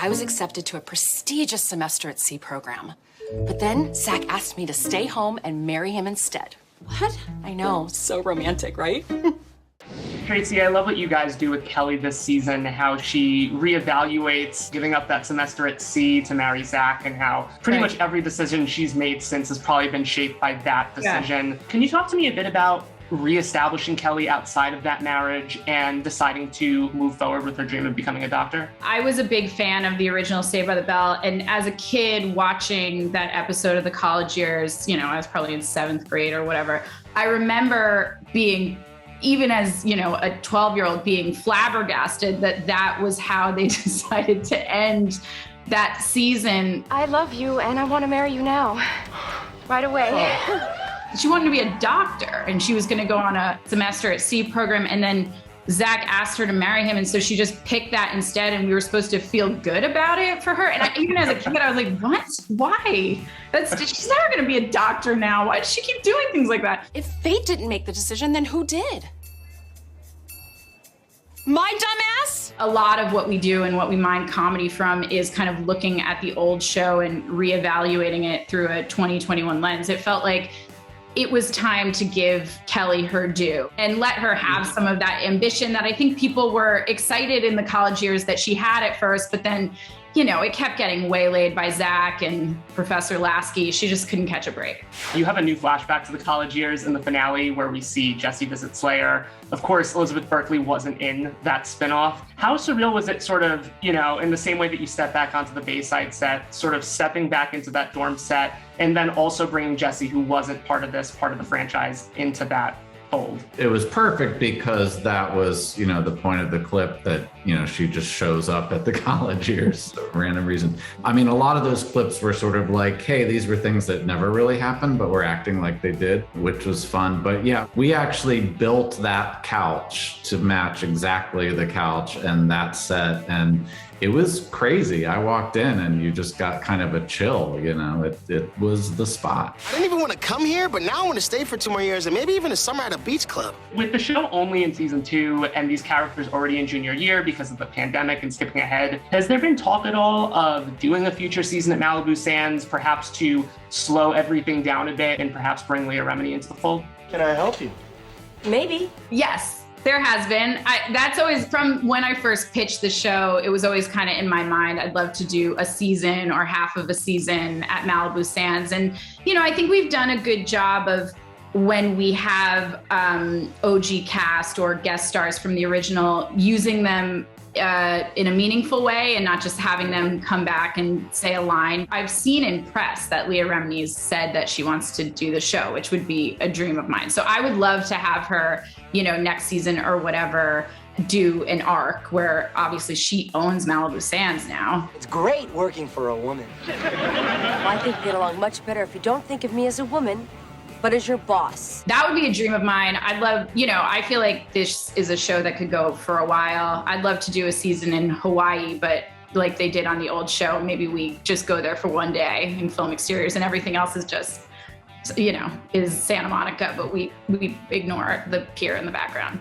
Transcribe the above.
I was accepted to a prestigious semester at sea program. But then Zack asked me to stay home and marry him instead. What? I know, so romantic, right? Tracey, I love what you guys do with Kelly this season, how she reevaluates giving up that semester at sea to marry Zack, and how pretty much every decision she's made since has probably been shaped by that decision. Yeah. Can you talk to me a bit about reestablishing Kelly outside of that marriage and deciding to move forward with her dream of becoming a doctor? I was a big fan of the original Saved by the Bell. And as a kid watching that episode of the college years, you know, I was probably in 7th grade or whatever, I remember being, even as, you know, a 12-year-old, being flabbergasted that that was how they decided to end that season. I love you and I want to marry you now. Right away. Oh. She wanted to be a doctor and she was going to go on a semester at sea program, and then Zack asked her to marry him, and so she just picked that instead, and we were supposed to feel good about it for her. And even as a kid, I was like, what? Why? She's never going to be a doctor now. Why does she keep doing things like that? If fate didn't make the decision, then who did? My dumbass? A lot of what we do and what we mine comedy from is kind of looking at the old show and reevaluating it through a 2021 lens. It felt like it was time to give Kelly her due and let her have some of that ambition that I think people were excited in the college years that she had at first, but then, you know, it kept getting waylaid by Zack and Professor Lasky. She just couldn't catch a break. You have a new flashback to the college years in the finale where we see Jesse visit Slayer. Of course, Elizabeth Berkley wasn't in that spinoff. How surreal was it, sort of, you know, in the same way that you step back onto the Bayside set, sort of stepping back into that dorm set, and then also bringing Jesse, who wasn't part of this, part of the franchise, into that fold? It was perfect because that was, you know, the point of the clip that, you know, she just shows up at the college years for random reason. I mean, a lot of those clips were sort of like, hey, these were things that never really happened, but we're acting like they did, which was fun. But yeah, we actually built that couch to match exactly the couch and that set. And it was crazy. I walked in and you just got kind of a chill, you know, it was the spot. I didn't even want to come here, but now I want to stay for 2 more years and maybe even a summer at a beach club. With the show only in season 2 and these characters already in junior year because of the pandemic and skipping ahead, has there been talk at all of doing a future season at Malibu Sands, perhaps to slow everything down a bit and perhaps bring Leah Remini into the fold? Can I help you? Maybe. Yes. There has been. That's always, from when I first pitched the show, it was always kind of in my mind. I'd love to do a season or half of a season at Malibu Sands. And, you know, I think we've done a good job of, when we have OG cast or guest stars from the original, using them in a meaningful way and not just having them come back and say a line. I've seen in press that Leah Remini said that she wants to do the show, which would be a dream of mine. So I would love to have her, you know, next season or whatever, do an arc where obviously she owns Malibu Sands now. It's great working for a woman. Well, I think we get along much better if you don't think of me as a woman, but as your boss. That would be a dream of mine. I'd love, you know, I feel like this is a show that could go for a while. I'd love to do a season in Hawaii, but like they did on the old show, maybe we just go there for one day and film exteriors and everything else is just, you know, is Santa Monica, but we ignore the pier in the background.